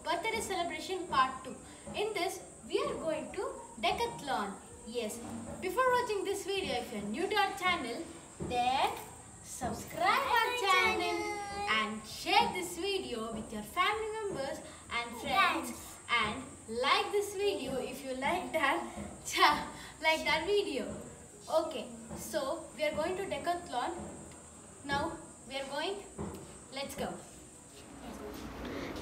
birthday celebration part 2. In this, we are going to Decathlon. Yes, before watching this video, if you are new to our channel, then subscribe our channel and share this video with your family members and friends. And like this video if you like that video. Okay, so we are going to Decathlon. Now we are going. Let's go.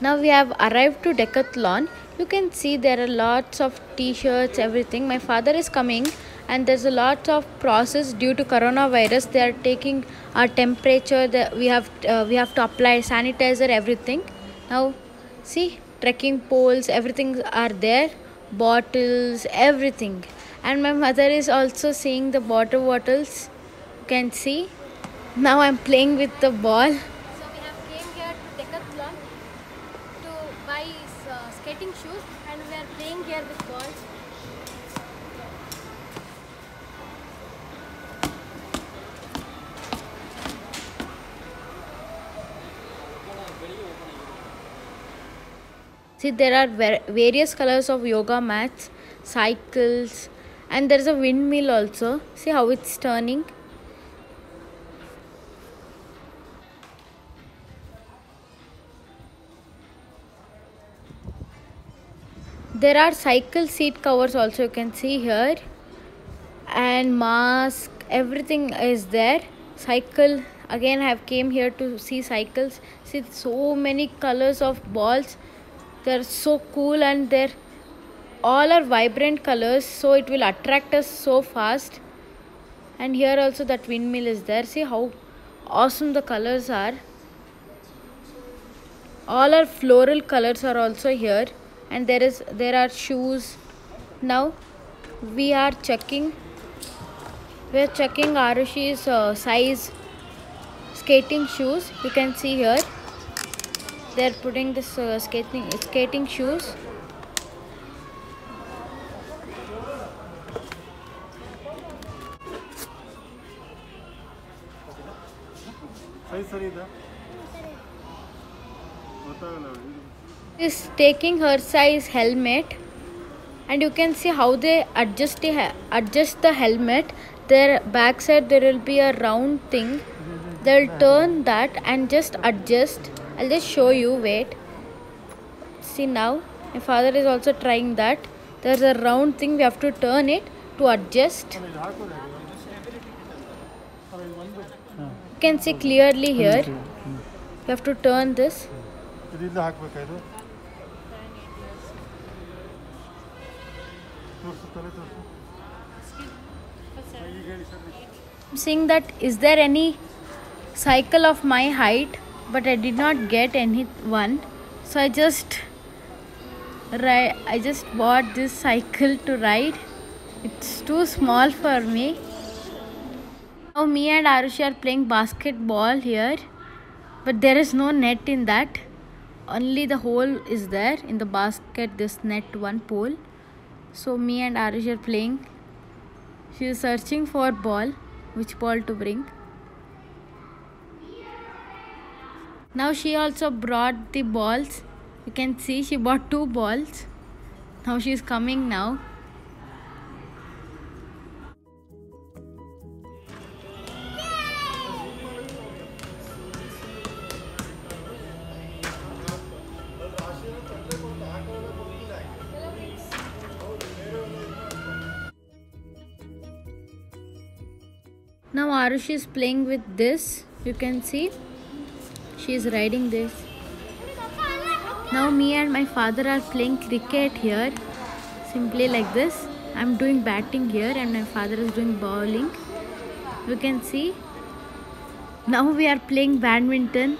Now we have arrived to Decathlon. You can see there are lots of t-shirts, everything. My father is coming and there's a lot of process due to coronavirus. They are taking our temperature. We have to apply sanitizer, everything. Now see, trekking poles, everything are there. Bottles, everything. And my mother is also seeing the water bottles. You can see. Now I'm playing with the ball. So we have came here to Decathlon to buy skating shoes, and we are playing here with balls. See, there are various colors of yoga mats, cycles, and there is a windmill also. See how it's turning. There are cycle seat covers also, you can see here, and mask, everything is there. Cycle, again I have came here to see cycles. See, so many colors of balls. They're so cool and they're all are vibrant colors, so it will attract us so fast. And here also that windmill is there. See how awesome the colors are. All our floral colors are also here. And there are shoes. Now we are checking Arushi's size skating shoes. You can see here they are putting this skating shoes. Is taking her size helmet, and you can see how they adjust the helmet. Their back side there will be a round thing. They'll turn that and just adjust. I'll just show you. Wait. See, now my father is also trying that. There's a round thing, we have to turn it to adjust. You can see clearly here. You have to turn this. I'm saying that is there any cycle of my height, but I did not get any one, so I just bought this cycle to ride. It's too small for me. Now me and Arushi are playing basketball here, but there is no net in that. Only the hole is there in the basket, this net one pole. So me and Arushi are playing. She is searching for ball, which ball to bring. Now she also brought the balls. You can see she bought 2 balls. Now she is coming now. Now Arushi is playing with this. You can see she is riding this. Now me and my father are playing cricket here. Simply like this. I'm doing batting here and my father is doing bowling. You can see. Now we are playing badminton.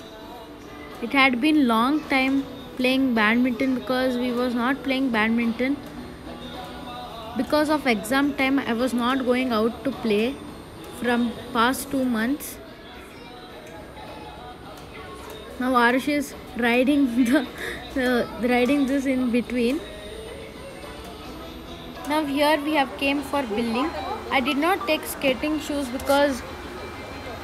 It had been long time playing badminton because we was not playing badminton. Because of exam time, I was not going out to play from past 2 months. Now Arushi is riding riding this in between. Now here we have came for building. I did not take skating shoes because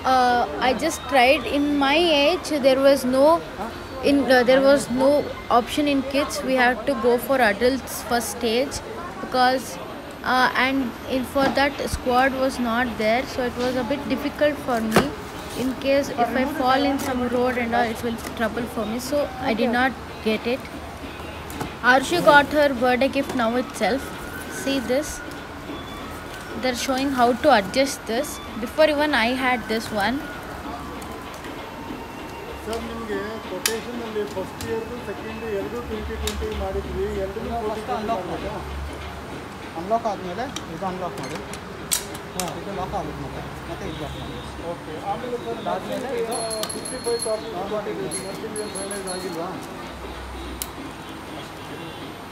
I just tried. In my age there was no there was no option in kids. We had to go for adults first stage because for that squad was not there, so it was a bit difficult for me. In case if I fall in some road and all, it will be trouble for me, so I did not get it. Arshu got her birthday gift now itself. See this? They're showing how to adjust this. Before even I had this one. Sir ನಿಮಗೆ ಕೊಟೇಷನಲ್ಲಿ first ಇಯರ್ದು second ಎರಡು 2020 ಮಾಡಿದ್ವಿ ಎರಡನ್ನೂ first unlock ಆದಮೇಲೆ ಇದು unlock ಮಾಡಿ ಇದು lock ಆಗುತ್ತೆ ಮತ್ತೆ ಇದು ಲಾಕ್ ಮಾಡಿ ಓಕೆ ಆಮೇಲೆ ಸರ್ ಅದಾದಮೇಲೆ ಇದು 55 ಟಾಪ್ ನೋಡ್ತೀನಿ ಫೈನಲೈಸ್ ಆಗಿಲ್ವಾ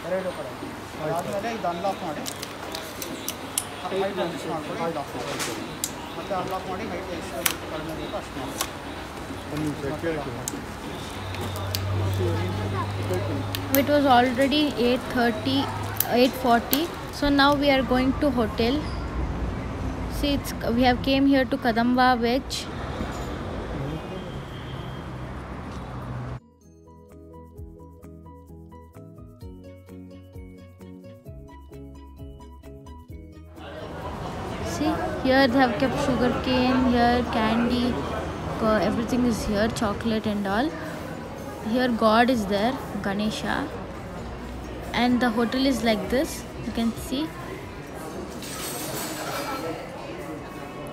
ಎರಡು ಕಡೆ ಅದಾದಮೇಲೆ ಇದು ಅನ್ಲಾಕ್ ಮಾಡಿ ಹೈಟ್ ಅಡ್ಜಸ್ಟ್ ಮಾಡ್ಕೊಳ್ಳಿ ಲಾಕ್ ಮಾಡಿ ಮತ್ತೆ ಅನ್ಲಾಕ್ ಮಾಡಿ ಹೈಟ್ ಎಷ್ಟು ಕಡಿಮೆ ಬೇಕು ಅಷ್ಟು ಮಾಡಿ. It was already 8:30, 8:40. So now we are going to hotel. See, we have came here to Kadamba Veg. See, here they have kept sugar cane, here candy. Everything is here, chocolate and all. Here God is there, Ganesha, and the hotel is like this. You can see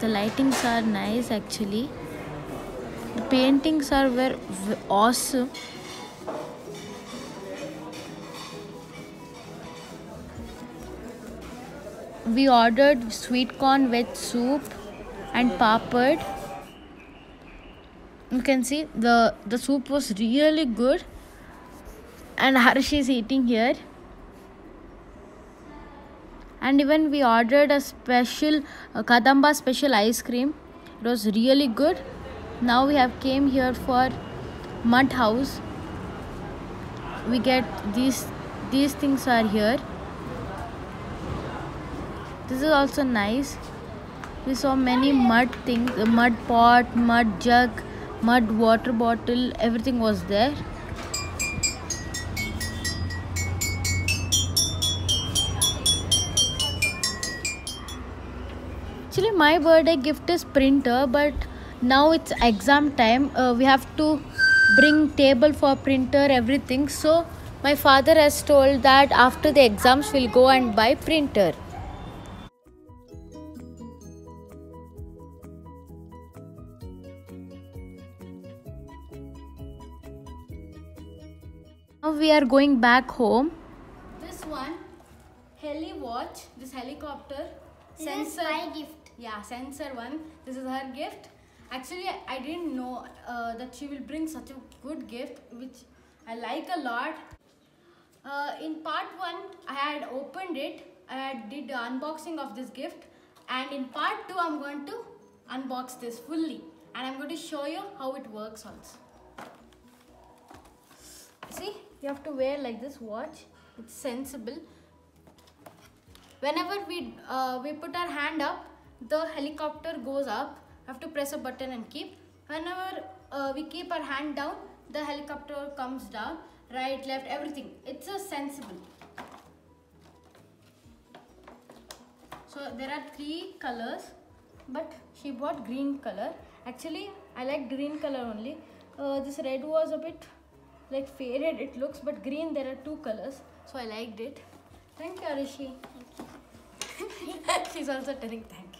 the lightings are nice actually. The paintings are very awesome. We ordered sweet corn veg soup and papad. You can see the soup was really good, and Harsh is eating here. And even we ordered a special Kadamba special ice cream. It was really good. Now we have came here for mud house. We get these things are here. This is also nice. We saw many mud things, mud pot, mud jug, mud water bottle, everything was there. Actually my birthday gift is printer, but now it's exam time. We have to bring table for printer, everything. So my father has told that after the exams we'll go and buy printer. Now we are going back home. This one, heli watch, this helicopter. This is my gift. Yeah, sensor one. This is her gift. Actually, I didn't know that she will bring such a good gift, which I like a lot. In part 1, I had opened it. I did the unboxing of this gift. And in part 2, I'm going to unbox this fully. And I'm going to show you how it works also. See, you have to wear like this watch. It's sensible. Whenever we put our hand up, the helicopter goes up. We have to press a button and keep. Whenever we keep our hand down, the helicopter comes down. Right, left, everything. It's a sensible. So there are 3 colors, but she bought green color. Actually, I like green color only. This red was a bit like faded it looks, but green there are 2 colors, so I liked it. Thank you, Arishi. She's also telling thank you.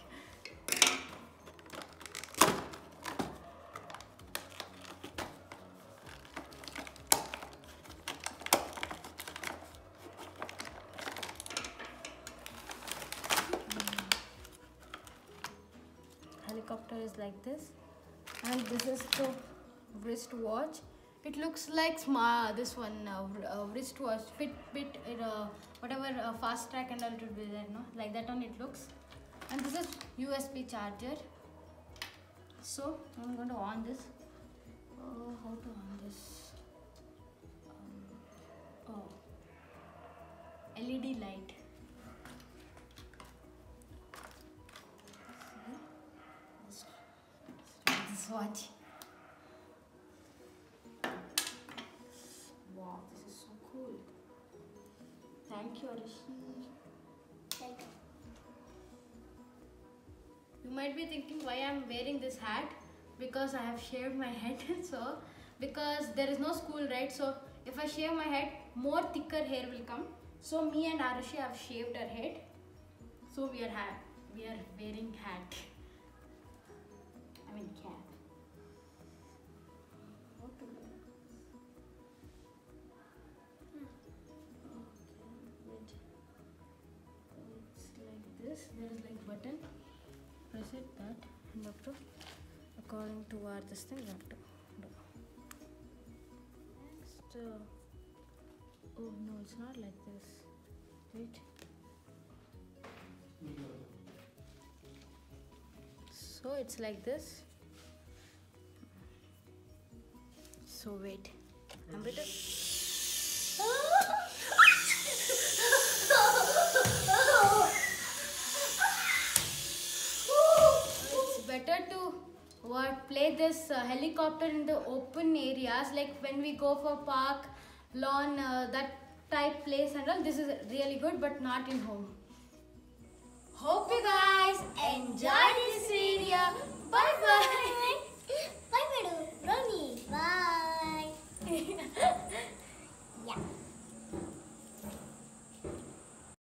Helicopter is like this, and this is the wrist watch. It looks like this one wristwatch, Fitbit, whatever fast track and all it will be there, no? Like that one it looks. And this is USB charger. So I'm going to on this. How to on this? LED light. This watch. Thank you, Arushi. Like, You might be thinking why I'm wearing this hat, because I have shaved my head. So because there is no school, right? So if I shave my head, more thicker hair will come. So me and Arushi have shaved our head. So we are wearing hat. I mean cap. What to do? Okay, wait. It's like this. There is like button. Press it that and have to, according to our this thing, you have to do. Next, oh no, it's not like this. Wait. So it's like this. So wait, I'm better. It's better to play this helicopter in the open areas, like when we go for park, lawn, that type place and all. This is really good, but not in home. Hope you guys enjoyed this video.